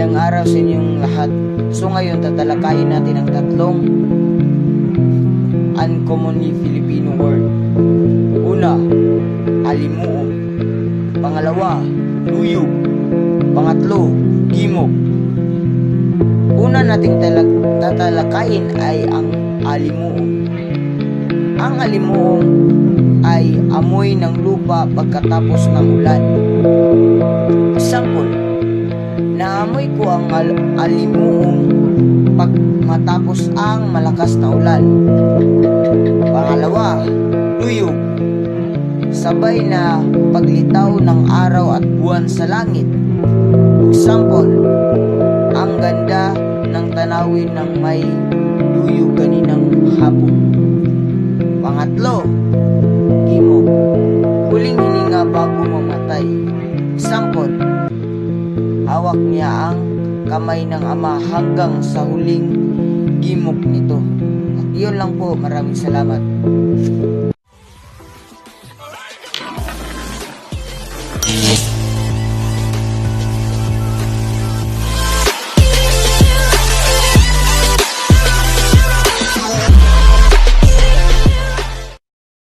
Magandang araw sa inyong lahat. So ngayon tatalakayin natin ang tatlong uncommonly Filipino word. Una, alimuong. Pangalawa, luyog. Pangatlo, gimok. Una nating tatalakayin ay ang alimuong. Ang alimuong ay amoy ng lupa pagkatapos ng ulan. Example, naamoy ko ang alimuong pag matapos ang malakas na ulan. Pangalawa, luyog. Sabay na paglitaw ng araw at buwan sa langit. Example, ang ganda ng tanawin ng may luyog kaninang hapon. Pangatlo, gimok. Huling hininga bago mamatay. Example, hawak niya ang kamay ng ama hanggang sa huling gimok nito. At yun lang po, maraming salamat.